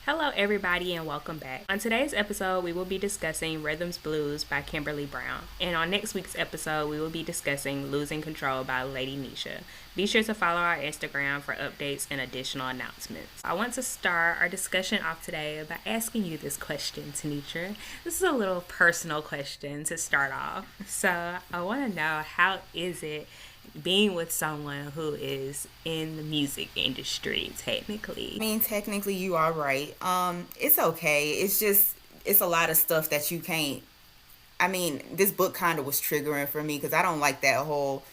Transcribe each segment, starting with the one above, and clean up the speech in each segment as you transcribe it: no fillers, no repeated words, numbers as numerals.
Hello, everybody, and welcome back. On today's episode, we will be discussing Rhythms Blues by Kimberly Brown. And on next week's episode, we will be discussing Losing Control by Lady Nisha. Be sure to follow our Instagram for updates and additional announcements. I want to start our discussion off today by asking you this question, Tanitra. This is a little personal question to start off. So I want to know, how is it being with someone who is in the music industry, technically? I mean, technically you are right. It's okay. It's a lot of stuff that you can't. I mean, this book kind of was triggering for me because I don't like that whole.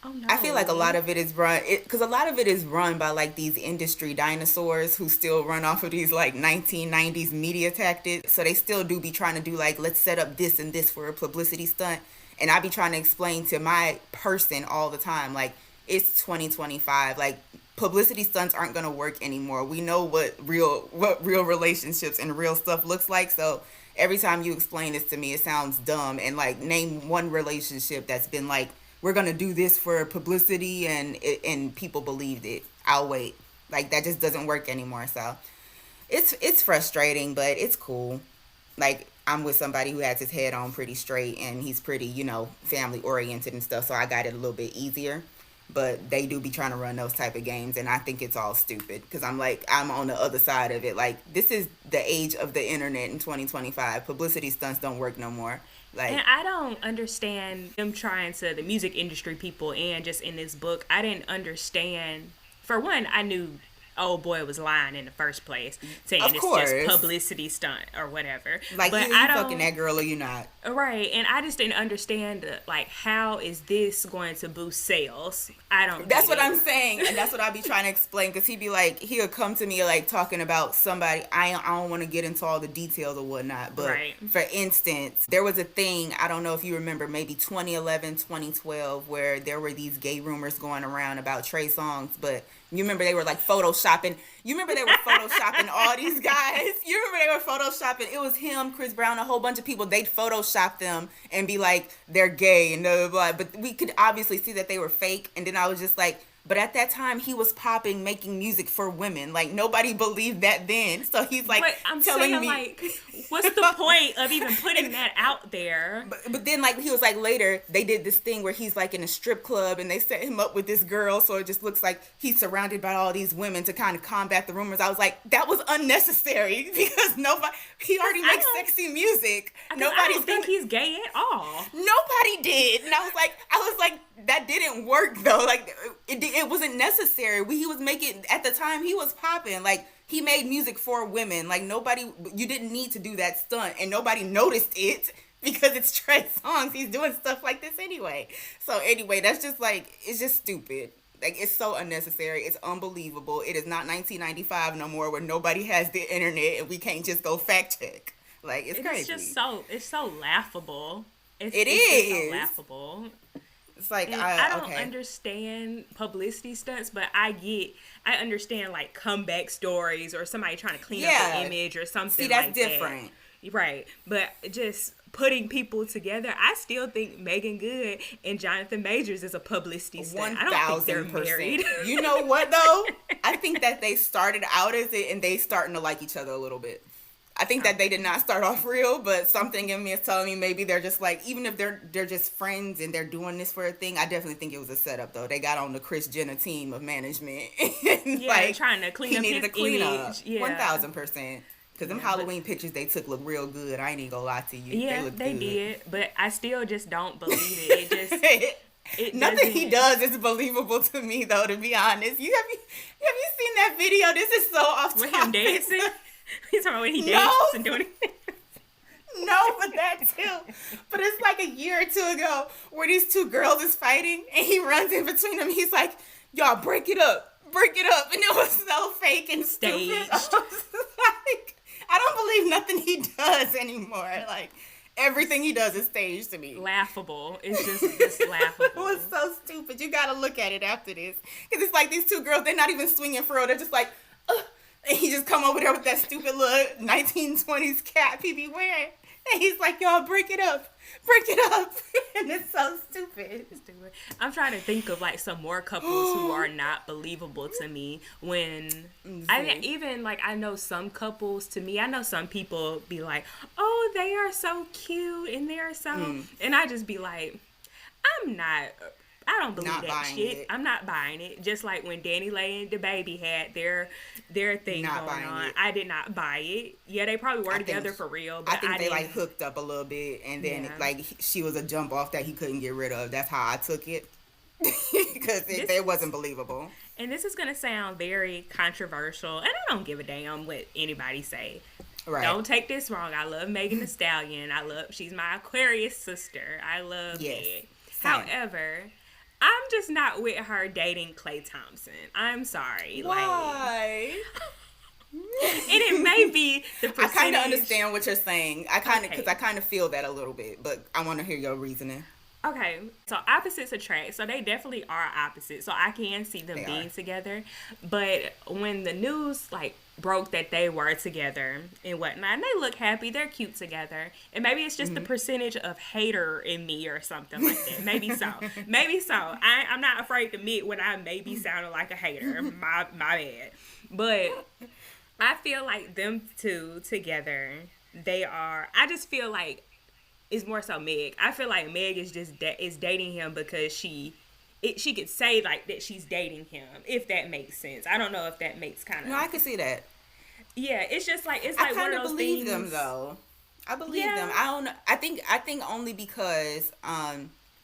Oh no. I feel like a lot of it is because a lot of it is run by like these industry dinosaurs who still run off of these like 1990s media tactics. So they still do be trying to do like, let's set up this and this for a publicity stunt. And I be trying to explain to my person all the time, like, it's 2025. Like, publicity stunts aren't going to work anymore. We know what real relationships and real stuff looks like. So every time you explain this to me, it sounds dumb. And, like, name one relationship that's been like, we're going to do this for publicity and people believed it. I'll wait. Like, that just doesn't work anymore. So it's frustrating, but it's cool. Like, I'm with somebody who has his head on pretty straight and he's pretty, family oriented and stuff. So I got it a little bit easier. But they do be trying to run those type of games. And I think it's all stupid because I'm on the other side of it. Like, this is the age of the internet in 2025. Publicity stunts don't work no more. Like, and I don't understand them trying to, the music industry people, and just in this book, I didn't understand. For one, I knew old boy was lying in the first place, saying it's just publicity stunt or whatever. Like, but you fucking that girl or you not. Right, and I just didn't understand, like, how is this going to boost sales? I don't. That's what I'm saying, and that's what I be trying to explain, because he'd be like, he'll come to me like talking about somebody. I don't want to get into all the details or whatnot, but right. For instance, there was a thing, I don't know if you remember, maybe 2011, 2012, where there were these gay rumors going around about Trey Songz, but you remember they were like photoshopping. You remember they were photoshopping all these guys. You remember they were photoshopping. It was him, Chris Brown, a whole bunch of people. They'd Photoshop them and be like, they're gay and blah, blah, blah. But we could obviously see that they were fake. And then I was just like, but at that time, he was popping, making music for women. Like, nobody believed that then. So he's like, but I'm telling saying, me, like, what's the point of even putting that out there? But then, like, he was like, later, they did this thing where he's like in a strip club and they set him up with this girl. So it just looks like he's surrounded by all these women to kind of combat the rumors. I was like, that was unnecessary because he already makes sexy music. I don't think he's gay at all. Nobody did. And I was like, that didn't work though. Like, it wasn't necessary. He was making, at the time, he was popping. Like, he made music for women. Like, you didn't need to do that stunt. And nobody noticed it because it's Trey Songz. He's doing stuff like this anyway. So anyway, that's just like, it's just stupid. Like, it's so unnecessary. It's unbelievable. It is not 1995 no more where nobody has the internet and we can't just go fact check. Like, it's crazy. It's so laughable. It's is so laughable. It's like, I don't understand publicity stunts, but I understand like comeback stories or somebody trying to clean up an image or something. See, that's like different. That. Right. But just putting people together, I still think Megan Good and Jonathan Majors is a publicity stunt. 1,000%. I don't think they're married. You know what though? I think that they started out as it and they starting to like each other a little bit. I think that they did not start off real, but something in me is telling me maybe they're just like, even if they're just friends and they're doing this for a thing, I definitely think it was a setup though. They got on the Kris Jenner team of management. Yeah, like, trying to clean up his image. Yeah. 1,000%. Because them Halloween pictures they took look real good. I ain't even gonna lie to you. Yeah, they did. But I still just don't believe it. Nothing he does is believable to me though, to be honest. Have you seen that video? This is so off topic. With him dancing? He's talking about when he dances and doing it. No, but that too. But it's like a year or two ago where these two girls is fighting and he runs in between them. He's like, y'all break it up. And it was so fake and staged. I don't believe nothing he does anymore. Like, everything he does is staged to me. Laughable. It's just laughable. It was so stupid. You gotta look at it after this. Because it's like these two girls, they're not even swinging for real. They're just like, and he just come over there with that stupid little 1920s cap he be wearing. And he's like, y'all, break it up. Break it up. And it's so stupid. I'm trying to think of like some more couples who are not believable to me. When I know some couples, to me, I know some people be like, oh, they are so cute and they're so, and I just be like, I don't believe that shit. It. I'm not buying it. Just like when Danny Lay and the baby had their thing going on. I did not buy it. Yeah, they probably were together for real. But I think they like hooked up a little bit, and then like she was a jump off that he couldn't get rid of. That's how I took it, because it wasn't believable. And this is gonna sound very controversial, and I don't give a damn what anybody say. Right. Don't take this wrong. I love Megan Thee Stallion. She's my Aquarius sister. I love it. However, I'm just not with her dating Klay Thompson. I'm sorry. Why? And it may be the percentage. I kind of understand what you're saying. I kind of feel that a little bit, but I want to hear your reasoning. Okay, so opposites attract. So they definitely are opposites. So I can see them being together. But when the news broke that they were together and whatnot, and they look happy, they're cute together, and maybe it's just the percentage of hater in me or something like that. Maybe so. I'm not afraid to admit when I may be sounding like a hater. My bad. But I feel like them two together, I just feel like it's more so Meg. I feel like Meg is just is dating him because she could say that she's dating him, if that makes sense. I don't know if that makes kind of. No, I can see that. Yeah, it's just one of those things. I kind of believe them though. I believe them. I don't know. I think only because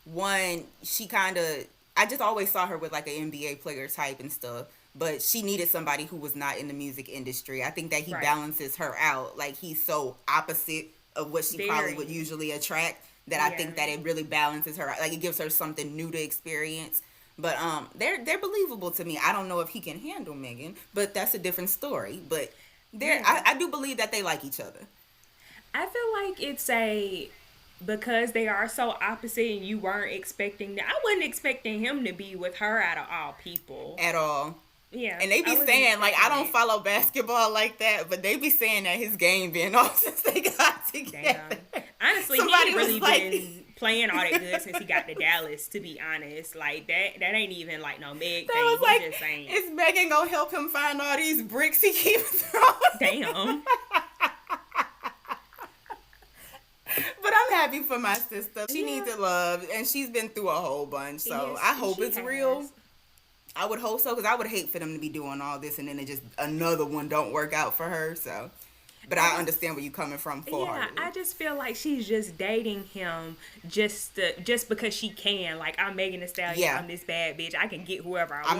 one, she kind of. I just always saw her with an NBA player type and stuff. But she needed somebody who was not in the music industry. I think that he balances her out. He's so opposite of what she probably would usually attract, that I think that it really balances her. It gives her something new to experience. But they're believable to me. I don't know if he can handle Megan, but that's a different story. But I do believe that they like each other. I feel like it's because they are so opposite, and you weren't expecting that. I wasn't expecting him to be with her out of all people. At all. Yeah. And they be saying, I don't follow basketball like that, but they be saying that his game been off since they got together. Damn. Honestly, he ain't really been playing all that good since he got to Dallas, to be honest. That ain't even no Meg thing. Was just saying. Is Megan gonna help him find all these bricks he keeps throwing? Damn. But I'm happy for my sister. She needs love, and she's been through a whole bunch, so I hope it's real. I would hope so, because I would hate for them to be doing all this and then another one don't work out for her. So, but I understand where you're coming from wholeheartedly. Yeah, I just feel like she's just dating him just because she can. I'm Megan Thee Stallion. Yeah. I'm this bad bitch. I can get whoever I want.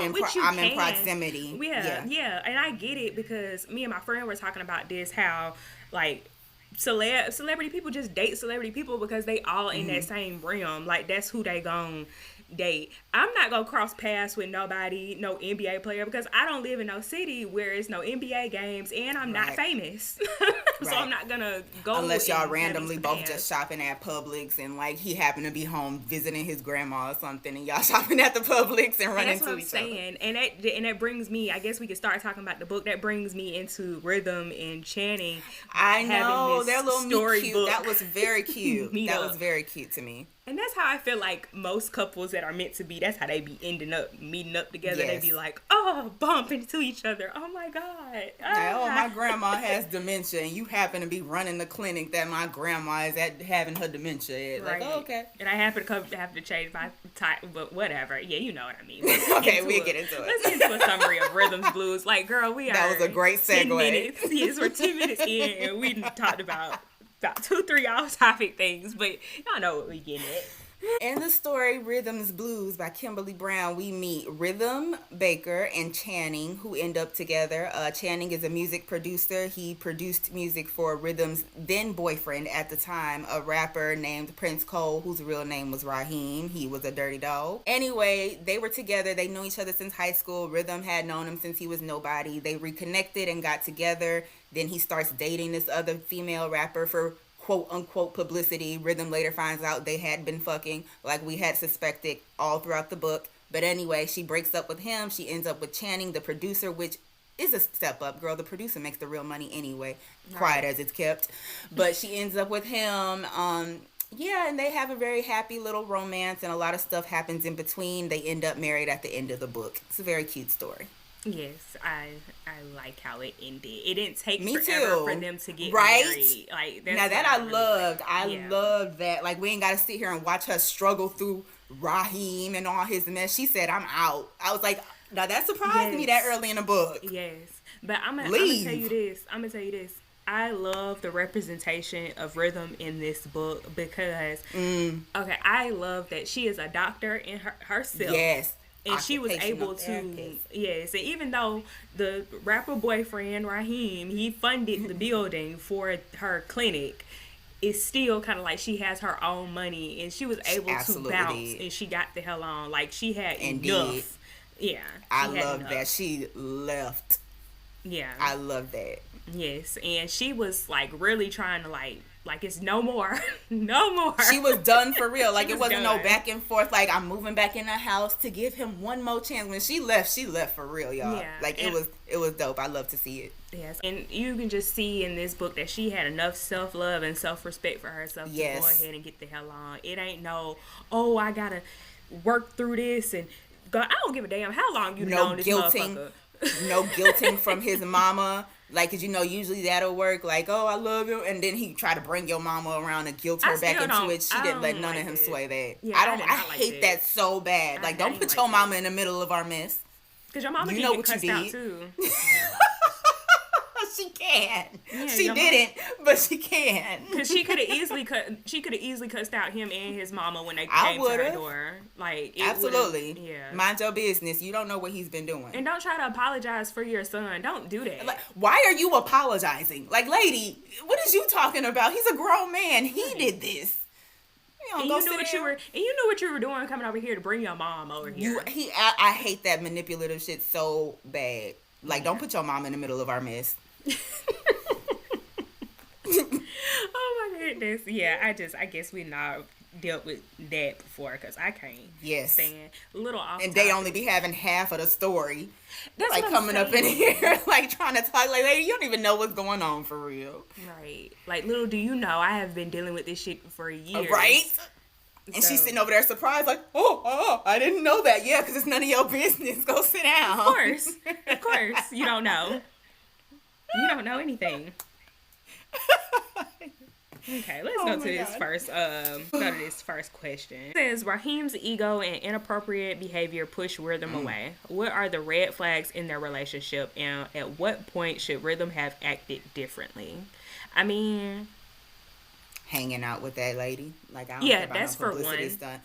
I'm in proximity. Yeah, and I get it, because me and my friend were talking about this, how celebrity people just date celebrity people because they all in that same realm. That's who they gon' date. I'm not gonna cross paths with nobody, no NBA player, because I don't live in no city where it's no NBA games, and I'm not famous. So I'm not gonna go unless y'all randomly both just shopping at Publix, and he happened to be home visiting his grandma or something, and y'all shopping at the Publix and run into each other. And that brings me, I guess we could start talking about the book. That brings me into Rhythm and Channing. I know, their little story cute. That was very cute. That was very cute to me. And that's how I feel like most couples that are meant to be, that's how they be meeting up together. Yes. They be bump into each other. Oh my God. My grandma has dementia, and you happen to be running the clinic that my grandma is at having her dementia at. Right. Okay. And I happen to have to change my type, but whatever. Yeah, you know what I mean. Okay, we'll get into it. Let's get into a summary of Rhythms Blues. Girl, that was a great segue. 10 minutes. Yes, we're 10 minutes in, and we talked about 2-3 off-topic things, but y'all know what we getting at. In the story Rhythms Blues by Kimberly Brown, we meet Rhythm, Baker, and Channing, who end up together. Channing is a music producer. He produced music for Rhythm's then boyfriend at the time, a rapper named Prince Cole, whose real name was Raheem. He was a dirty dog. Anyway, they were together. They knew each other since high school. Rhythm had known him since he was nobody. They reconnected and got together. Then he starts dating this other female rapper for quote-unquote publicity. Rhythm later finds out they had been fucking, like we had suspected all throughout the book. But anyway, she breaks up with him. She ends up with Channing, the producer, which is a step up, girl. The producer makes the real money anyway, quiet as it's kept. But she ends up with him. Yeah, and they have a very happy little romance, and a lot of stuff happens in between. They end up married at the end of the book. It's a very cute story. Yes, I like how it ended. It didn't take Me forever too. for them to get Right? married. Like, that's Now that what I really loved. liked. I Yeah. loved that. Like, we ain't got to sit here and watch her struggle through Raheem and all his mess. She said, I'm out. I was like, now that surprised me that early in the book. Yes, but I'm gonna tell you this. I love the representation of rhythm in this book because, okay, I love that she is a doctor in herself. Yes. And she was able to, yes, and even though the rapper boyfriend, Raheem, he funded the building for her clinic, it's still kind of like she has her own money, and she was able to bounce, and she got the hell on. Like, she had enough. Yeah. I love that. She left. Yeah. I love that. Yes, and she was like really trying to like it's no more, no more. She was done for real. Like, it wasn't no back and forth. Like, I'm moving back in the house to give him one more chance. When she left for real, y'all. Yeah, like, it was dope. I love to see it. Yes, and you can just see in this book that she had enough self-love and self-respect for herself to go ahead and get the hell on. It ain't no, oh, I gotta work through this and God, I don't give a damn how long you've known this motherfucker. No guilting from his mama. Like, 'cause usually that'll work. Like, oh, I love you. And then he try to bring your mama around and guilt her back into it. She didn't let none of him sway that. Yeah, I hate that so bad. Like, don't put your mama in the middle of our mess. Because your mama can get cussed out too. She can. Yeah, she didn't, but she can. Because she could have easily cussed out him and his mama when they came to her door. Like, absolutely. Yeah. Mind your business. You don't know what he's been doing. And don't try to apologize for your son. Don't do that. Like, why are you apologizing? Like, lady, what is you talking about? He's a grown man. He did this. And you knew what you were doing coming over here to bring your mom over here. I hate that manipulative shit so bad. Like, don't put your mom in the middle of our mess. Oh my goodness. Yeah, I guess we not dealt with that before because I can't stand little off. And they only be having half of the story. That's like coming up in here, like trying to talk. Like, lady, you don't even know what's going on for real. Right. Like, little do you know, I have been dealing with this shit for years. Right. And she's sitting over there surprised, like, oh, I didn't know that. Yeah, because it's none of your business. Go sit down. Of course. You don't know. You don't know anything. Okay, let's go to this first question. It says, Raheem's ego and inappropriate behavior push Rhythm away. What are the red flags in their relationship, and at what point should Rhythm have acted differently? I mean, hanging out with that lady. Like, I don't care about that's no publicity for one. Stunt.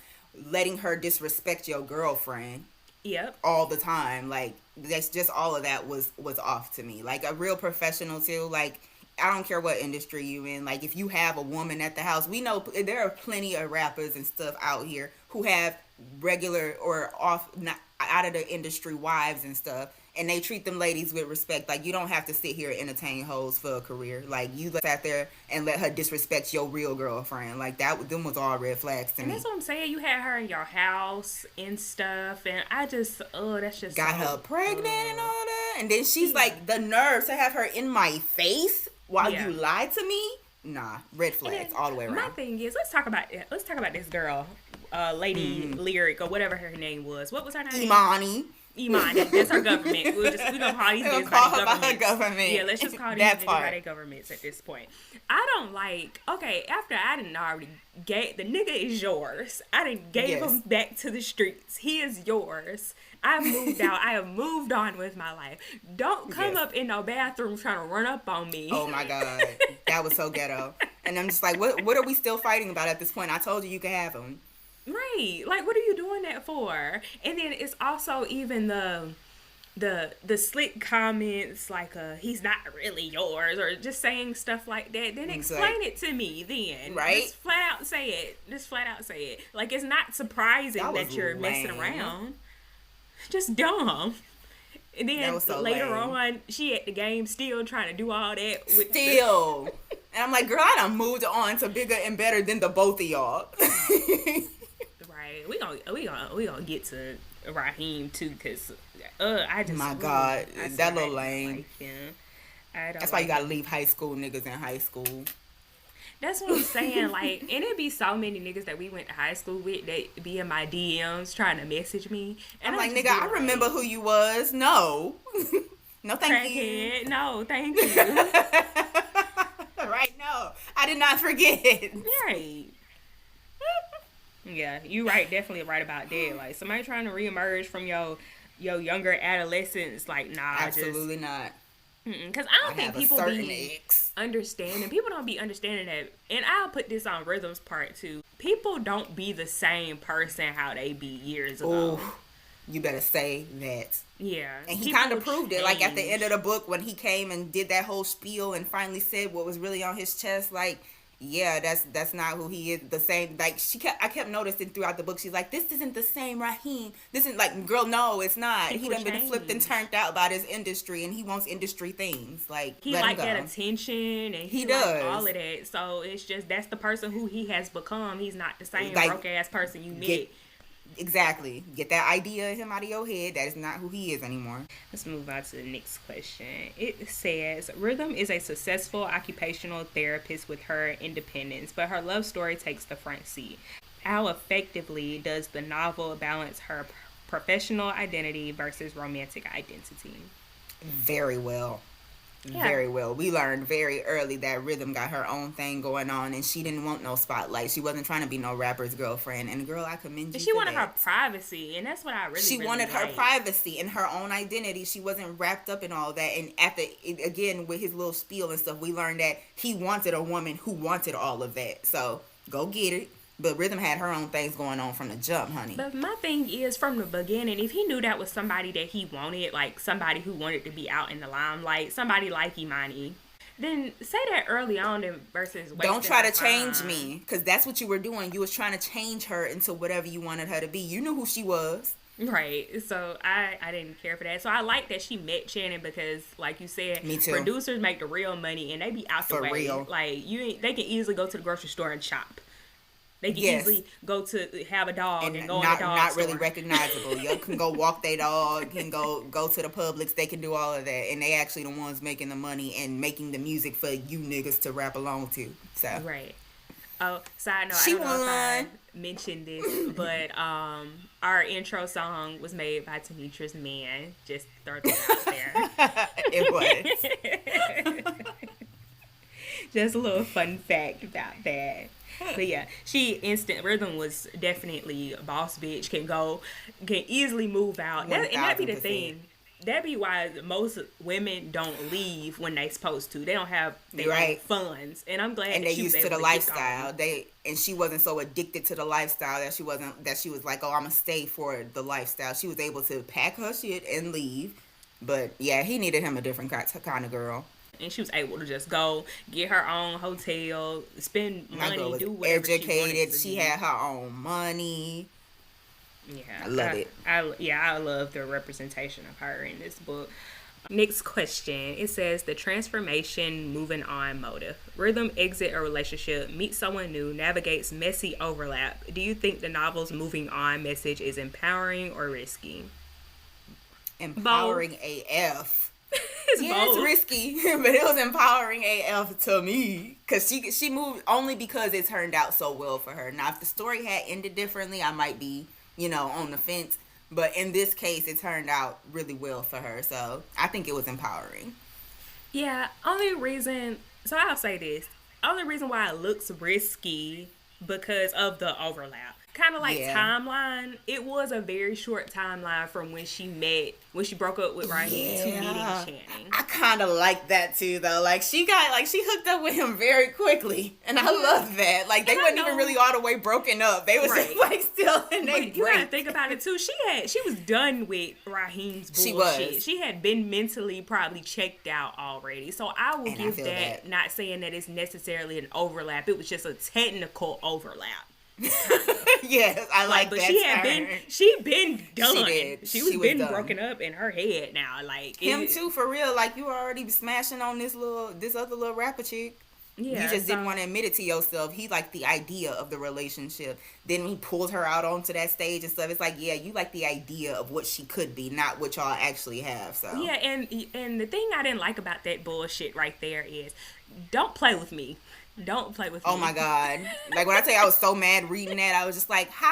Letting her disrespect your girlfriend. Yep. All the time. Like, that's just all of that was off to me. Like, a real professional too. Like, I don't care what industry you in. Like, if you have a woman at the house, we know there are plenty of rappers and stuff out here who have regular or not out of the industry wives and stuff, and they treat them ladies with respect. Like, you don't have to sit here and entertain hoes for a career. Like, you sat there and let her disrespect your real girlfriend. Like, them was all red flags to me. And that's what I'm saying. You had her in your house and stuff, and I just, that's just got her pregnant and all that. And then she's like, the nerve to have her in my face while you lied to me. Nah, red flags all the way around. My thing is, let's talk about this girl, Lady Lyric or whatever her name was. What was her name? Imani. That's her government. We're gonna call these bitches by the government. Yeah, let's just call these bitches by their governments at this point. I don't like. Okay, after I didn't already gave the nigga is yours. I didn't gave him back to the streets. He is yours. I've moved out. I have moved on with my life. Don't come up in no bathroom trying to run up on me. Oh my God, that was so ghetto. And I'm just like, what are we still fighting about at this point? I told you could have him. Right. Like, what are you doing that for? And then it's also even the slick comments like he's not really yours, or just saying stuff like that. Then explain it to me then. Right. Just flat out say it. Like, it's not surprising that you're messing around. Just dumb. And then later on, she at the game still trying to do all that with and I'm like, girl, I done moved on to bigger and better than the both of y'all. Right. We gonna get to Raheem too, because I just, My God, I that swear I little don't lame. like him. I don't That's why you like gotta him. leave high school niggas in high school. That's what I'm saying. Like, and it'd be so many niggas that we went to high school with that be in my DMs trying to message me. And I'm I like, just nigga, be I remember like, who you was. No. No, thank you. crackhead. No, thank you. Right, no. I did not forget. Right. Yeah, you right. Definitely right about that. Like, somebody trying to reemerge from your younger adolescence. Like, nah, Absolutely not. because I I don't think have a people certain be ex. understanding. People don't be understanding that. And I'll put this on Rhythm's part too. People don't be the same person how they be years ago. Oh, you better say that. Yeah. And he people kind of proved it. Like, at the end of change. the book, when he came and did that whole spiel and finally said what was really on his chest, like, yeah, that's not who he is. The same, like, I kept noticing throughout the book, she's like, this isn't the same Raheem. This isn't, like, girl, no, it's not. He People done been flipped and change. turned out by this industry, and he wants industry things. Like, He let him like go. that attention and He he like does. all of that. So it's just that's the person who he has become. He's not the same Like, broke ass person you met. Exactly. Get that idea of him out of your head. That is not who he is anymore. Let's move on to the next question. It says, Rhythm is a successful occupational therapist with her independence, but her love story takes the front seat. How effectively does the novel balance her professional identity versus romantic identity? Very well. Yeah. Very well. We learned very early that Rhythm got her own thing going on, and she didn't want no spotlight. She wasn't trying to be no rapper's girlfriend. And girl, I commend you. She for wanted that. her privacy, and that's what I really She really wanted her like. privacy and her own identity. She wasn't wrapped up in all that. And again, with his little spiel and stuff, we learned that he wanted a woman who wanted all of that. So go get it. But Rhythm had her own things going on from the jump, honey. But my thing is, from the beginning, if he knew that was somebody that he wanted, like somebody who wanted to be out in the limelight, somebody like Imani, then say that early on versus Don't try to wasting her change time. me, because that's what you were doing. You was trying to change her into whatever you wanted her to be. You knew who she was. Right. So I didn't care for that. So I like that she met Shannon because, like you said, Me too. producers make the real money and they be out the For way. real. Like they can easily go to the grocery store and shop. They can Yes. easily go to have a dog and go in not the dog not store. really recognizable. You can go walk their dog, can go to the Publix. They can do all of that, and they actually the ones making the money and making the music for you niggas to rap along to. So Right. Oh, side note, She I don't know if I won. mentioned this, but our intro song was made by Tanitra's man. Just throw that out there. it was. Just a little fun fact about that. But yeah, Rhythm was definitely a boss bitch, can easily move out. And that'd be the 1000%. thing. That'd be why most women don't leave when they supposed to. They don't have their Right. own funds. And I'm glad And that they she was used to able the kick lifestyle. on. And she wasn't so addicted to the lifestyle that she was like, oh, I'm gonna stay for the lifestyle. She was able to pack her shit and leave. But yeah, he needed him a different kind of girl. And she was able to just go get her own hotel, spend My girl money, was do whatever educated. she She wanted to had her own money. do. Yeah, I love it. I love the representation of her in this book. Next question. It says the transformation moving on motive. Rhythm exit a relationship, meets someone new, navigates messy overlap. Do you think the novel's moving on message is empowering or risky? Empowering AF. It's Yeah, both. it's risky, but it was empowering AF to me because she moved only because it turned out so well for her. Now, if the story had ended differently, I might be, on the fence. But in this case, it turned out really well for her, so I think it was empowering. Yeah, only reason, so I'll say this. Only reason why it looks risky because of the overlap. Kind of like timeline. It was a very short timeline from when she broke up with Raheem to meeting Channing. I kind of like that too, though. Like she hooked up with him very quickly, and I love that. Like they wasn't even really all the way broken up. They was just like still in their But you gotta think about it too. She was done with Raheem's bullshit. She was. She had been mentally probably checked out already. So I will give feel that, that. not saying that it's necessarily an overlap. It was just a technical overlap. Yes, I like But that. she been done. She did. She was She was been done. broken up in her head now. Like Him too, for real. Like you were already smashing on this other little rapper chick. Yeah, you just didn't want to admit it to yourself. He liked the idea of the relationship. Then he pulled her out onto that stage and stuff. It's like, yeah, you like the idea of what she could be, not what y'all actually have. So yeah, and the thing I didn't like about that bullshit right there is, don't play with me. Don't play with me. Oh my God. Like when I tell you I was so mad reading that, I was just like, how?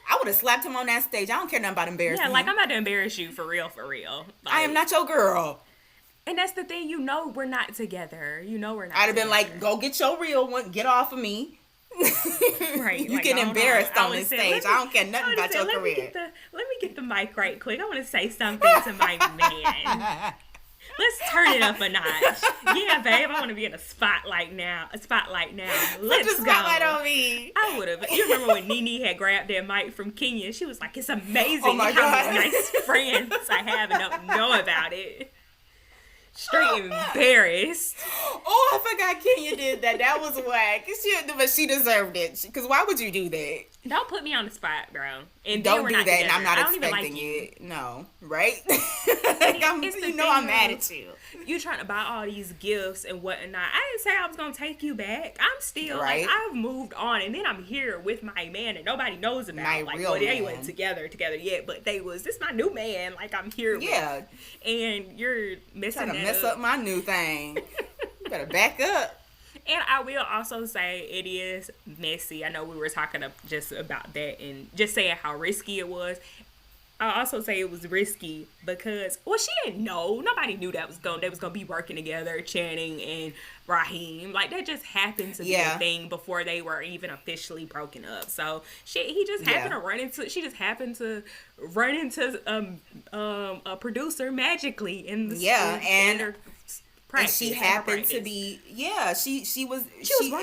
I would have slapped him on that stage. I don't care nothing about embarrassing him. Yeah, like I'm about to embarrass you for real, for real. Like, I am not your girl. And that's the thing, we're not together. We're not. I'd have been like, go get your real one. Get off of me. Right. You like, get embarrassed on this stage. I don't care nothing about your career. Let me get the mic right quick. I want to say something to my man. Let's turn it up a notch. Yeah, babe, I want to be in a spotlight now. Let's Put the spotlight on me. I would have. You remember when Nene had grabbed that mic from Kenya? She was like, it's amazing my how God. many nice friends I have and don't know about it. Straight embarrassed. Oh, I forgot Kenya did that. That was whack. But she deserved it. Because why would you do that? Don't put me on the spot, bro. And don't do that, together. and I'm not expecting like it. No, right? I'm mad at you. You trying to buy all these gifts and whatnot. I didn't say I was gonna take you back. I'm still right. like, I've moved on, and then I'm here with my man, and nobody knows about. My like, real well, they man. weren't together yet, but this my new man. Like I'm here. Yeah. With. And you're messing trying to mess up my new thing. You better back up. And I will also say it is messy. I know we were talking just about that and just saying how risky it was. I also say it was risky because, well, she didn't know. Nobody knew they was gonna be working together, Channing and Raheem. Like that just happened to be a thing before they were even officially broken up. So he just happened to run into. She just happened to run into a producer magically in the and she happened to be she was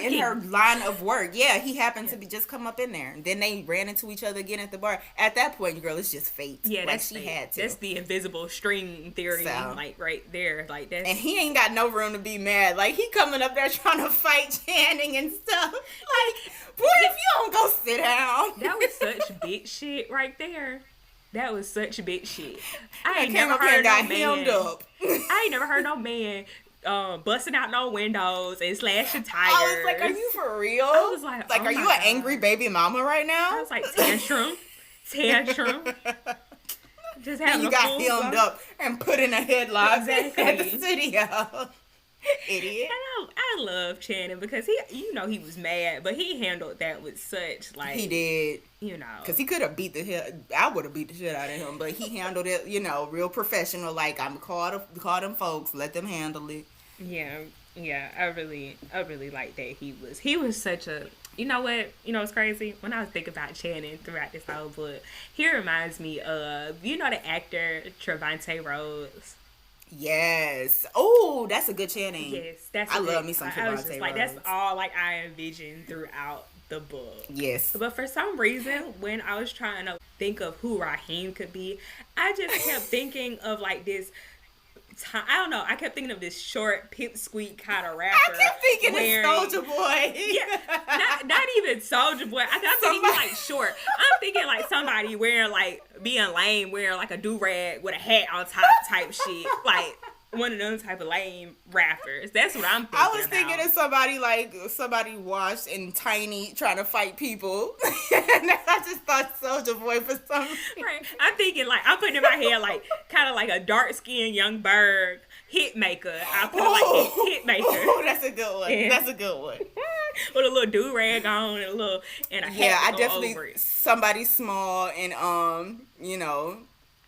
in her line of work. He happened to be just come up in there, and then they ran into each other again at the bar. At that point, girl, it's just fate. Yeah, like she fate. Had to. That's the invisible string theory, like right there, like that. And he ain't got no room to be mad. Like he coming up there trying to fight Channing and stuff. Like, boy, if you don't go sit down. That was such bitch shit right there. That was such bitch shit. I ain't never heard no man. I ain't never heard no man busting out no windows and slashing tires. I was like, are you for real? I was like, are you an angry baby mama right now? I was like, tantrum. Just having you got hemmed up and put in a headlock at the studio. Idiot. And I love Channing because he was mad, but he handled that with such he did, because he could have beat the hell. I would have beat the shit out of him, but he handled it, real professional. Like I'm call them folks, let them handle it. Yeah. I really like that he was such a. You know what? It's crazy. When I was thinking about Channing throughout this whole book, he reminds me of the actor Trevante Rhodes. Yes. Oh, that's a good Channing. Yes, I love me some Trevante I was just like, Rhodes. that's all like I envisioned throughout the book. Yes. But for some reason, when I was trying to think of who Raheem could be, I just kept thinking of like this. I don't know. I kept thinking of this short pipsqueak kind of rapper. I kept thinking of Soulja Boy. Yeah, not even Soulja Boy. I'm thinking like short. I'm thinking like somebody wearing like being lame, wearing like a do-rag with a hat on top type shit. Like one of them type of lame rappers. That's what I'm thinking. I was thinking of somebody washed and tiny trying to fight people. And I just thought Soulja Boy for some reason. Right. I'm thinking like I'm putting in my head like kind of like a dark skinned young bird hitmaker. I put like hitmaker. Oh, that's a good one. That's a good one. With a little do rag on and a hat. Yeah, I definitely over it. Somebody small and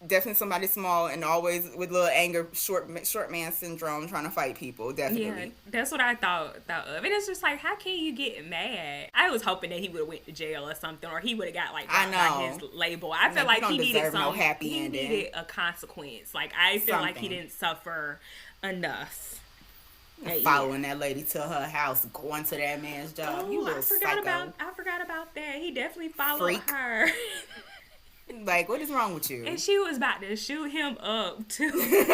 definitely somebody small and always with little anger, short man syndrome, trying to fight people. Definitely. Yeah, that's what I thought of. And it's just like, how can you get mad? I was hoping that he would have went to jail or something, or he would have got like his label. I feel like he needed some happy ending. He needed a consequence. Like I feel like he didn't suffer enough. Following that lady to her house, going to that man's job. Oh, You little psycho. I forgot about that. He definitely followed her. Like, what is wrong with you? And she was about to shoot him up too.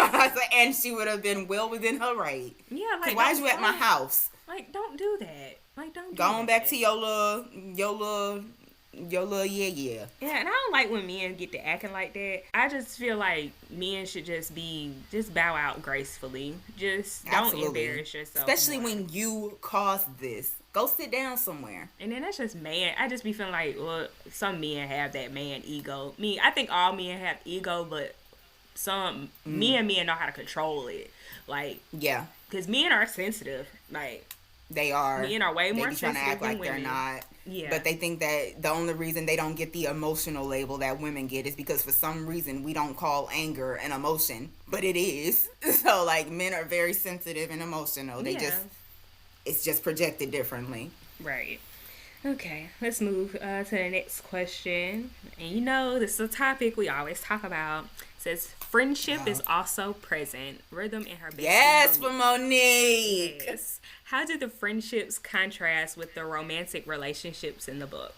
And she would have been well within her right. Yeah, like why is you at my house? Like, don't do that. Like, don't. Going back to your little your little yeah. Yeah, and I don't like when men get to acting like that. I just feel like men should just bow out gracefully. Just don't embarrass yourself. Especially when you caused this. Go sit down somewhere. And then that's just man. I just be feeling like, well, some men have that man ego. I think all men have ego, but some men know how to control it. Like, yeah. Because men are sensitive. Like, they are. Men are way more sensitive trying to act than like women. They're not. Yeah. But they think that the only reason they don't get the emotional label that women get is because for some reason we don't call anger an emotion. But it is. So, like, men are very sensitive and emotional. It's just projected differently. Right. Okay, let's move to the next question. And this is a topic we always talk about. It says, friendship is also present. Rhythm and her bestie. Yes, for Monique. Yes. How do the friendships contrast with the romantic relationships in the book?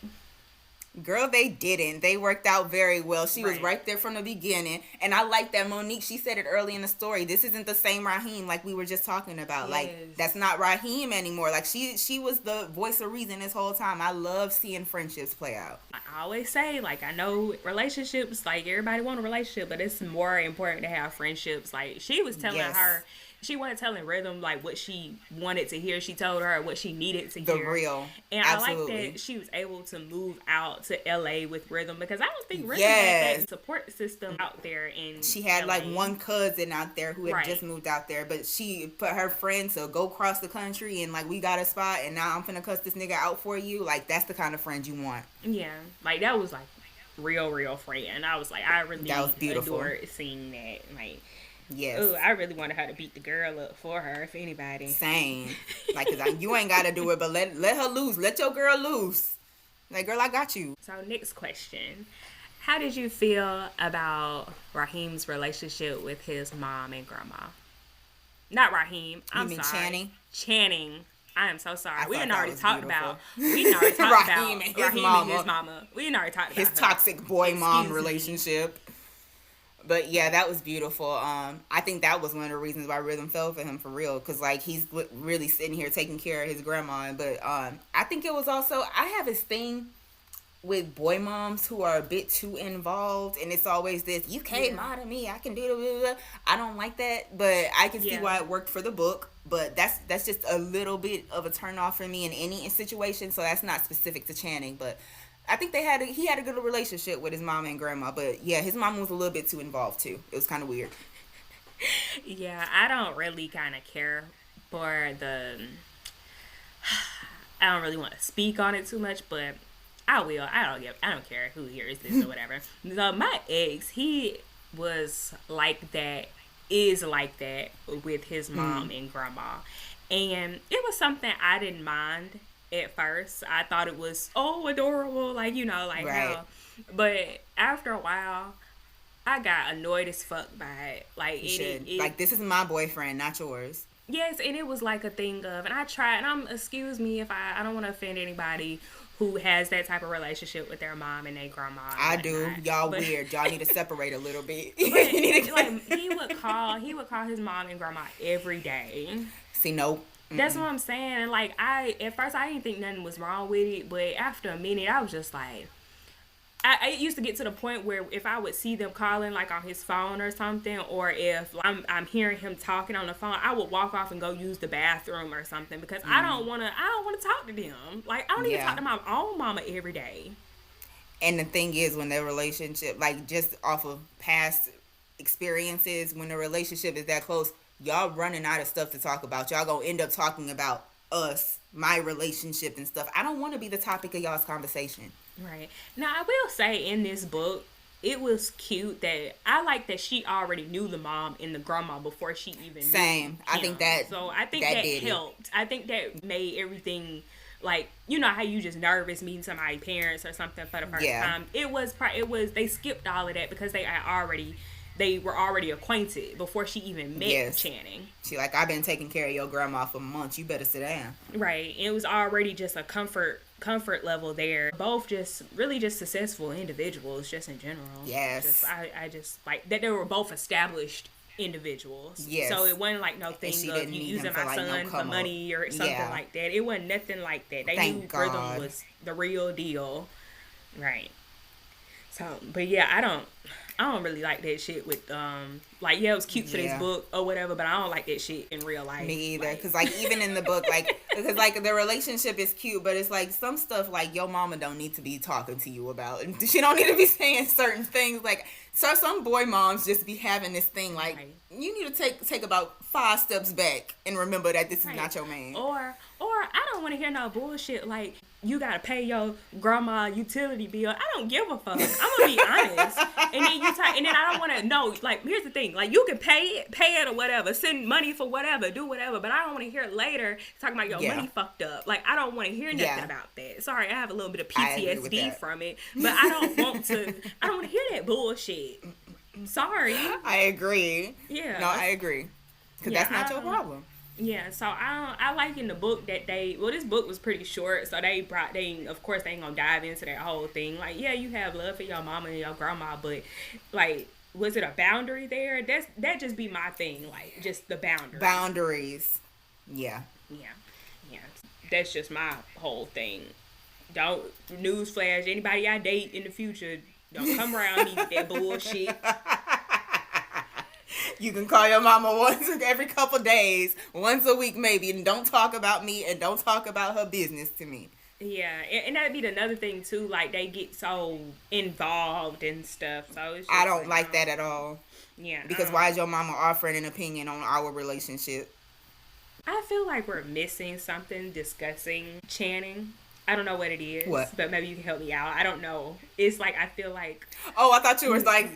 Girl, they didn't. They worked out very well. She was right there from the beginning. And I like that Monique, she said it early in the story. This isn't the same Raheem like we were just talking about. Yes. Like, that's not Raheem anymore. Like, she was the voice of reason this whole time. I love seeing friendships play out. I always say, like, I know relationships, like, everybody want a relationship, but it's more important to have friendships. Like, she was telling her... She wasn't telling Rhythm, like, what she wanted to hear. She told her what she needed to hear. The real. And Absolutely. I like that she was able to move out to L.A. with Rhythm, because I don't think Rhythm had that support system out there in She had, LA. like, one cousin out there who had just moved out there, but she put her friend to go across the country and, like, we got a spot, and now I'm finna cuss this nigga out for you. Like, that's the kind of friend you want. Yeah. Like, that was, like, real friend. I was like, I really adored seeing that. Like... Yes. Ooh, I really wanted her to beat the girl up for her, if anybody. Same. Like, cause you ain't got to do it, but let her loose. Let your girl loose. Like, girl, I got you. So, next question. How did you feel about Raheem's relationship with his mom and grandma? Not Raheem. I'm sorry. Channing? Channing. I am so sorry. We didn't already talk about Raheem and his mama. We didn't already talk about his toxic boy-mom relationship. But yeah, that was beautiful. I think that was one of the reasons why Rhythm fell for him for real. Because, like, he's really sitting here taking care of his grandma. But I think it was also, I have this thing with boy moms who are a bit too involved. And it's always this, you can't mom to me, I can do it. I don't like that. But I can see why it worked for the book. But that's just a little bit of a turn off for me in any situation. So that's not specific to Channing. But I think he had a good relationship with his mom and grandma, but yeah, his mom was a little bit too involved too. It was kind of weird. Yeah, I don't really kind of care for I don't really want to speak on it too much, but I will. I don't care who hears this or whatever. So my ex, he was like that, is like that with his mom and grandma, and it was something I didn't mind. At first, I thought it was adorable, like hell. But after a while, I got annoyed as fuck by it. Like like, this is my boyfriend, not yours. Yes, and it was like a thing of, and I tried, and excuse me if I don't want to offend anybody who has that type of relationship with their mom and their grandma. I do. Y'all weird. Y'all need to separate a little bit. Like, he would call his mom and grandma every day. See, no. That's what I'm saying. And, like, at first I didn't think nothing was wrong with it, but after a minute I was just like, I used to get to the point where if I would see them calling, like, on his phone or something, or if I'm hearing him talking on the phone, I would walk off and go use the bathroom or something, because I don't want to talk to them. Like, I don't even talk to my own mama every day. And the thing is, when their relationship, like, just off of past experiences, when the relationship is that close, y'all running out of stuff to talk about. Y'all gonna end up talking about us, my relationship and stuff. I don't want to be the topic of y'all's conversation. Right. Now, I will say, in this book, it was cute that I like that she already knew the mom and the grandma before she even knew him. I think that helped. I think that made everything, like, you know how you just nervous meeting somebody's parents or something for the first time. It was they skipped all of that because they were already acquainted before she even met Channing. She like, I've been taking care of your grandma for months. You better sit down. Right. It was already just a comfort level there. Both just really just successful individuals, just in general. Yes. I just like that they were both established individuals. Yes. So it wasn't like no thing of you using my son for money or something like that. It wasn't nothing like that. They knew Rhythm was the real deal. Right. So, but yeah, I don't really like that shit with like yeah, it was cute for this Yeah. book or whatever, but I don't like that shit in real Me life. either, Like, because like even in the book, like because like the relationship is cute, but it's like some stuff like your mama don't need to be talking to you about, and she don't need to be saying certain things. Like so, some boy moms just be having this thing like right. you need to take about 5 steps back and remember that this is Right. not your man. Or I don't want to hear no bullshit like you gotta pay your grandma utility bill. I don't give a fuck. I'm gonna be honest. And then and then I don't want to know. Like here's the thing. Like you can pay it or whatever. Send money for whatever. Do whatever. But I don't want to hear it later talking about your Yeah. money fucked up. Like I don't want to hear nothing Yeah. about that. Sorry, I have a little bit of I agree with PTSD that. from it. But I don't want to. I don't want to hear that bullshit. Sorry. I agree. Yeah. No, I agree. Because Yeah, that's not your problem. Yeah, so I like in the book that this book was pretty short, so they of course they ain't gonna dive into that whole thing. Like, yeah, you have love for your mama and your grandma, but like, was it a boundary there? That just be my thing, like just the boundary. Boundaries. Yeah. Yeah. That's just my whole thing. Don't newsflash anybody I date in the future. Don't come around me with that bullshit. You can call your mama once every couple days, once a week maybe, and don't talk about me and don't talk about her business to me. Yeah, and that'd be another thing too. Like they get so involved and stuff. So it's just I don't like that at all. Yeah, Because why is your mama offering an opinion on our relationship? I feel like we're missing something discussing Channing. I don't know what it is, What? but maybe you can help me out. I don't know. It's like I feel like Oh, I thought you were like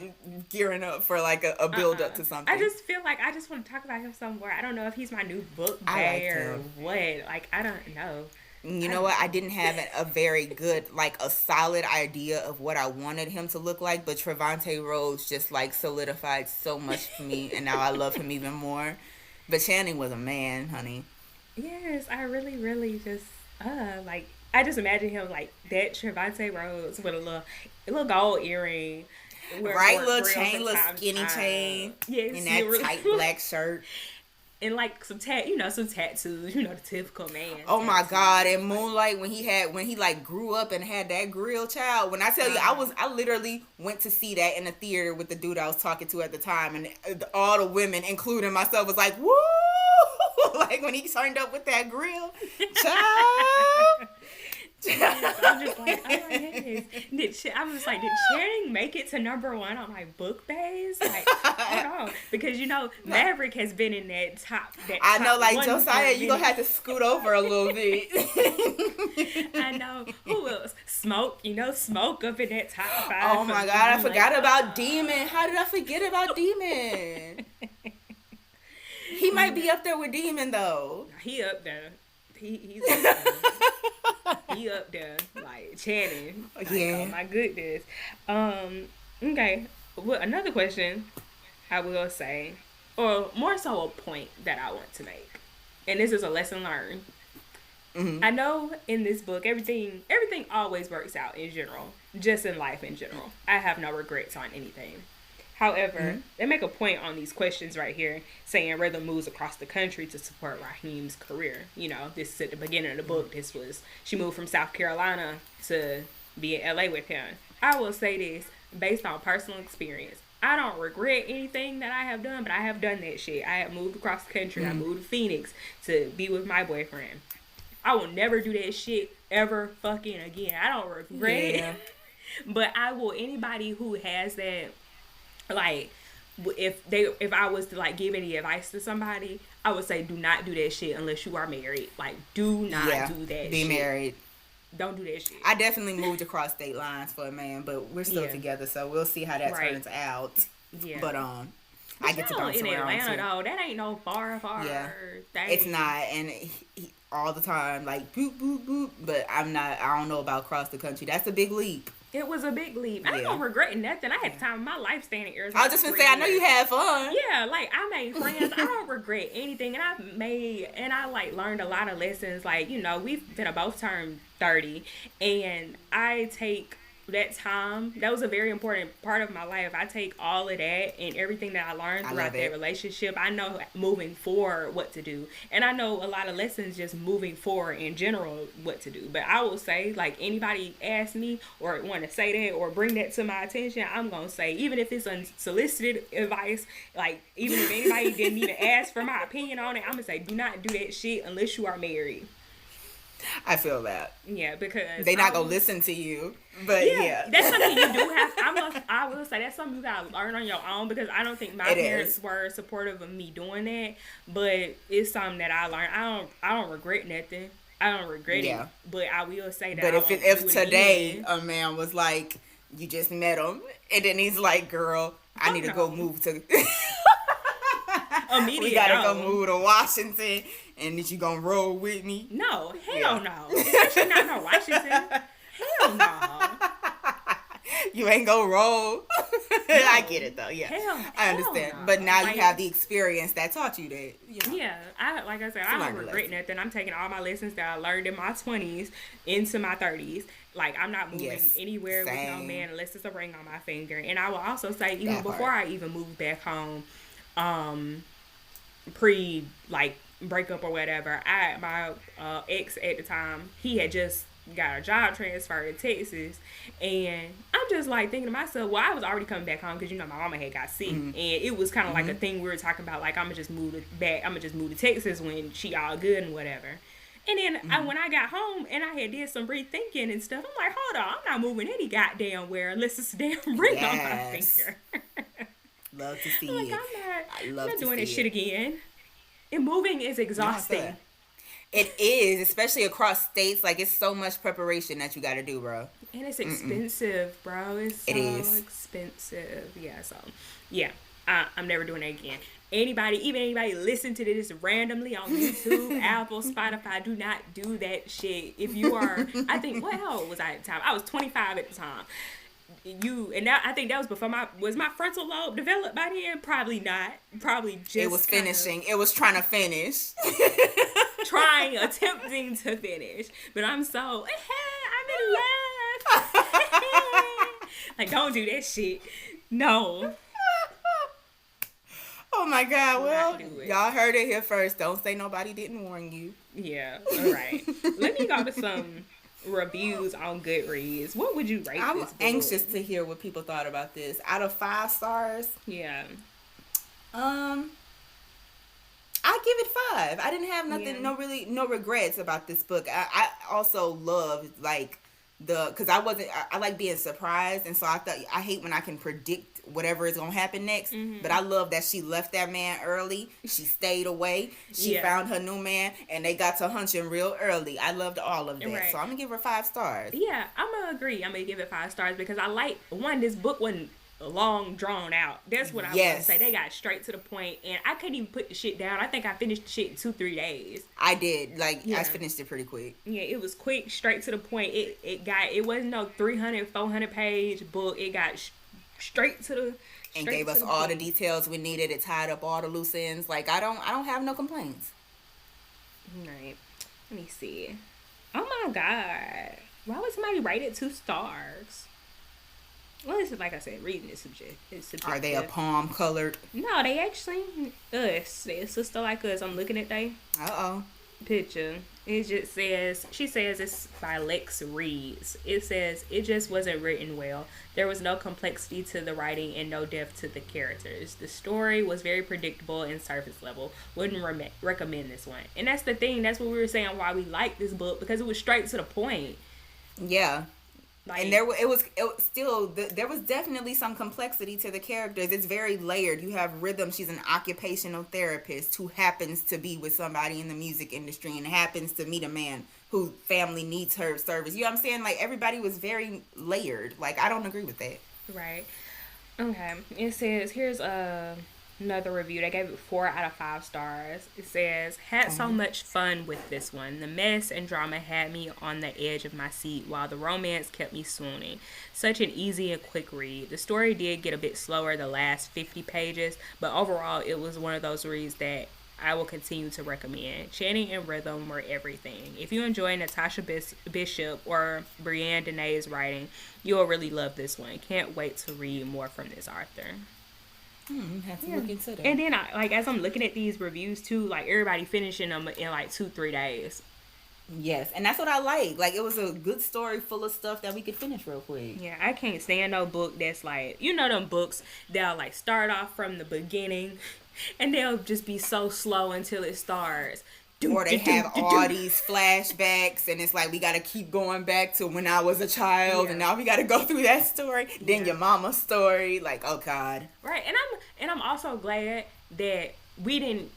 gearing up for like a build up to something. I just feel like I just want to talk about him somewhere. I don't know if he's my new book I like bear or him. what. Like I don't know. You know what? I didn't have a very good, like a solid idea of what I wanted him to look like, but Trevante Rhodes just like solidified so much for me, and now I love him even more. But Channing was a man, honey. Yes, I really, really just like I just imagine him like that Trevante Rhodes with a little gold earring, Right, little chain, little skinny chain, yes, and that tight black shirt. and like some tattoos, the typical man. Oh my tattoos. God! And Moonlight, when he like grew up and had that grill child. When I tell you, I literally went to see that in the theater with the dude I was talking to at the time, and all the women, including myself, was like, "Woo!" Like when he turned up with that grill, child. I'm just like, oh my goodness. I was like, did Channing make it to #1 on my book base? Like, hold on, because Maverick has been in that top. I know, like one Josiah, you gonna minute. have to scoot over a little bit. I know. Who else? Smoke. Smoke up in that top 5. Oh my God, I forgot about Demon. How did I forget about Demon? He might be up there with Demon though. He up there. He's up there. He up there, like Channing. Like, Yeah. oh my goodness. Okay. Well, another question I will say, or more so a point that I want to make, and this is a lesson learned. Mm-hmm. I know in this book everything always works out in general, just in life in general. I have no regrets on anything. However, they make a point on these questions right here, saying Rhythm moves across the country to support Raheem's career. This is at the beginning of the book. She moved from South Carolina to be in LA with him. I will say this, based on personal experience. I don't regret anything that I have done, but I have done that shit. I have moved across the country. I moved to Phoenix to be with my boyfriend. I will never do that shit ever fucking again. I don't regret it. But I will, anybody who has that, like, if I was to like give any advice to somebody, I would say do not do that shit unless you are married. Like, do not do that be shit. married. Don't do that shit. I definitely moved across state lines for a man, but we're still together, so we'll see how that turns out. Yeah. But I get to bounce in around Atlanta too. though, that ain't no far thing. It's not, and he, all the time, like boop boop boop. But I don't know about across the country. That's a big leap. It was a big leap. I don't regret nothing. I had time of my life staying in Arizona. I was just gonna say, I know you had fun. Yeah, like I made friends. I don't regret anything, and I like learned a lot of lessons. Like we've been both turned 30, and I take that time, that was a very important part of my life. I take all of that and everything that I learned throughout that relationship. I know moving forward what to do. And I know a lot of lessons just moving forward in general what to do. But I will say, like, anybody ask me or want to say that or bring that to my attention, I'm going to say, even if it's unsolicited advice, like, even if anybody didn't even ask for my opinion on it, I'm going to say, do not do that shit unless you are married. I feel that. Yeah, because they not gonna listen to you. But yeah. That's something you do have. I will say that's something you gotta learn on your own, because I don't think my parents were supportive of me doing that. But it's something that I learned. I don't regret nothing. I don't regret it. But I will say that. But if today a man was like, you just met him, and then he's like, girl, I need to go move to. Immediately, we gotta go move to Washington, and then you gonna roll with me? No, hell no. Especially not no Washington. Hell no. You ain't gonna roll. No. I get it though. Yeah, I understand. No. But now you have the experience that taught you that. You know. Yeah, like I said, I don't regret nothing. I'm taking all my lessons that I learned in my 20s into my 30s. Like, I'm not moving anywhere with no man unless it's a ring on my finger. And I will also say, even before I even moved back home, pre like breakup or whatever, my ex at the time, he had just got a job transfer to Texas, and I'm just like thinking to myself, well, I was already coming back home because my mama had got sick, and it was kind of like a thing we were talking about, like I'm gonna just move to Texas when she all good and whatever. And then when I got home and I had did some rethinking and stuff, I'm like, hold on, I'm not moving any goddamn where unless it's a damn ring on my finger. Love to see like, it. I'm not doing this shit again. And moving is exhausting. It is, especially across states. Like, it's so much preparation that you got to do, bro. And it's expensive, bro. It's so expensive. Yeah, so, yeah. I'm never doing that again. Even anybody listen to this randomly on YouTube, Apple, Spotify, do not do that shit. If you are, I think, how old was I at the time? I was 25 at the time. I think that was before was my frontal lobe developed by then? Probably not. Probably just it was finishing. It was trying to finish. Attempting to finish. But I'm so, I'm in love. Like, don't do that shit. No. Oh my God. Well, y'all heard it here first. Don't say nobody didn't warn you. Yeah. All right. Let me go to some reviews on Goodreads. What would you rate this book? I'm anxious to hear what people thought about this. Out of 5 stars, yeah, I give it 5. I didn't have nothing, no regrets about this book. I also loved because I like being surprised, and so I hate when I can predict whatever is gonna happen next. But I love that she left that man early. She stayed away. She found her new man, and they got to hunching real early. I loved all of that. Right. So I'm gonna give her 5 stars. Yeah, I'm gonna agree. I'm gonna give it 5 stars because I like this book wasn't long drawn out. That's what I want to say. They got straight to the point, and I couldn't even put the shit down. I think I finished the shit in 2-3 days. I did. I finished it pretty quick. Yeah, it was quick, straight to the point. It wasn't no 300, 400 page book. It got straight to the and gave us all the details we needed. It tied up all the loose ends. Like, I don't have no complaints. Right. Let me see. Oh my God. Why would somebody rate it 2 stars? Well, this is, like I said, reading is subjective. Are they a palm colored? No, they actually us. They're a sister like us. I'm looking at they picture. It just says, she says it's by Lex Reeds. It says, it just wasn't written well. There was no complexity to the writing and no depth to the characters. The story was very predictable and surface level. Wouldn't recommend this one. And that's the thing. That's what we were saying why we like this book, because it was straight to the point. Yeah. And there was definitely some complexity to the characters. It's very layered. You have Rhythm. She's an occupational therapist who happens to be with somebody in the music industry and happens to meet a man whose family needs her service. You know what I'm saying? Like, everybody was very layered. Like, I don't agree with that. Right. Okay. It says, here's another review. They gave it 4 out of 5 stars. It says, had so much fun with this one. The mess and drama had me on the edge of my seat while the romance kept me swooning. Such an easy and quick read. The story did get a bit slower the last 50 pages, but overall it was one of those reads that I will continue to recommend. Channing and Rhythm were everything. If you enjoy Natasha Bishop or Brianne Denne's writing, you'll really love this one. Can't wait to read more from this author. Have to look into that. And then, as I'm looking at these reviews too, like everybody finishing them in like 2-3 days. Yes, and that's what I like. Like, it was a good story full of stuff that we could finish real quick. Yeah, I can't stand no book that's like, you know, them books that'll like start off from the beginning and they'll just be so slow until it starts. Or they have all these flashbacks, and it's like we got to keep going back to when I was a child, and now we got to go through that story. Then your mama's story, like, oh God. Right, and I'm also glad that we didn't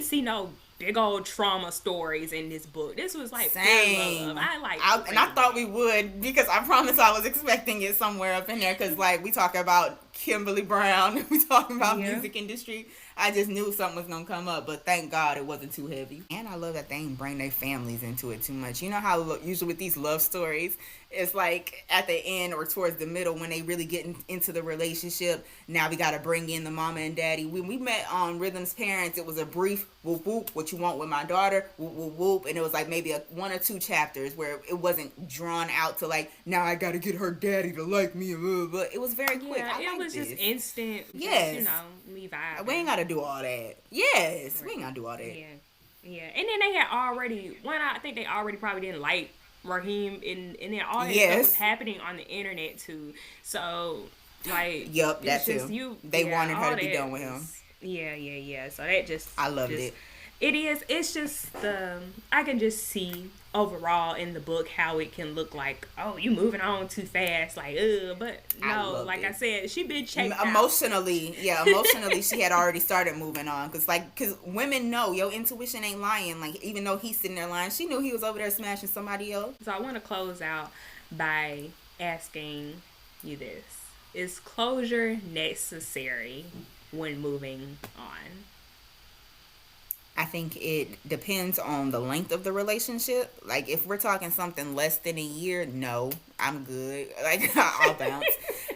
see no big old trauma stories in this book. This was like same. Love. I thought we would, because I promise I was expecting it somewhere up in there, because like we talk about Kimberly Brown, we talking about music industry. I just knew something was gonna come up, but thank God it wasn't too heavy. And I love that they didn't bring their families into it too much. You know how usually with these love stories, it's like at the end or towards the middle when they really get into the relationship. Now we gotta bring in the mama and daddy. When we met on Rhythm's parents, it was a brief whoop whoop, what you want with my daughter, whoop whoop whoop, and it was like maybe 1 or 2 chapters where it wasn't drawn out to like, now I gotta get her daddy to like me, but it was very quick. It was just instant. Yes, just, you know, we vibe. We ain't gotta do all that. Yes, right. We ain't gotta do all that. Yeah. And then they had already I think they already probably didn't like Raheem, and then all that stuff was happening on the internet too. So like, yep, that's just him. They wanted her to be done with him. Yeah. So that just, I loved it. It is. It's just I can just see overall in the book how it can look like, oh, you moving on too fast, like, but no, like I said, she been checked emotionally. Emotionally, she had already started moving on, because women know your intuition ain't lying. Like, even though he's sitting there lying, she knew he was over there smashing somebody else. So I want to close out by asking you this: is closure necessary when moving on? I think it depends on the length of the relationship. Like, if we're talking something less than a year, no, I'm good. Like, I'll bounce.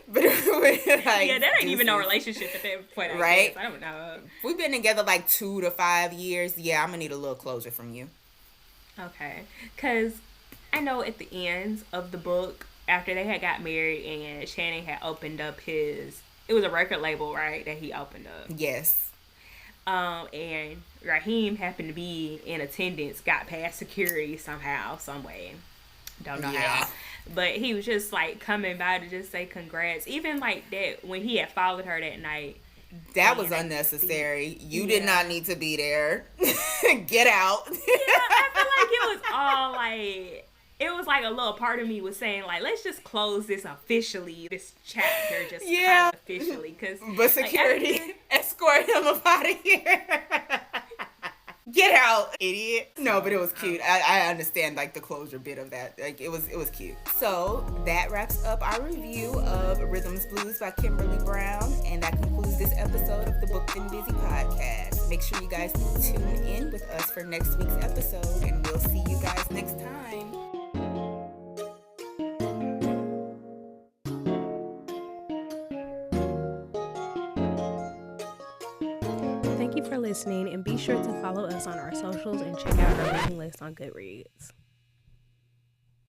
But if we're like, that ain't even no relationship at that point, right? I don't know. If we've been together like 2 to 5 years, yeah, I'm gonna need a little closure from you. Okay, because I know at the end of the book, after they had got married and Channing had opened up it was a record label, right, that he opened up. Yes. And Raheem happened to be in attendance, got past security somehow, some way. Don't know how. But he was just like coming by to just say congrats. Even like that, when he had followed her that night. That was unnecessary. You did not need to be there. Get out. I feel like it was all like, it was like a little part of me was saying like, let's just close this officially, this chapter just kind of officially, but security escort him up out of here. Get out, idiot. No, but it was cute. I understand like the closure bit of that. Like, it was cute. So that wraps up our review of Rhythms Blues by Kimberly Brown, and that concludes this episode of the Booked and Busy podcast. Make sure you guys tune in with us for next week's episode, and we'll see you guys next time. Thank you for listening, and be sure to follow us on our socials and check out our reading list on Goodreads.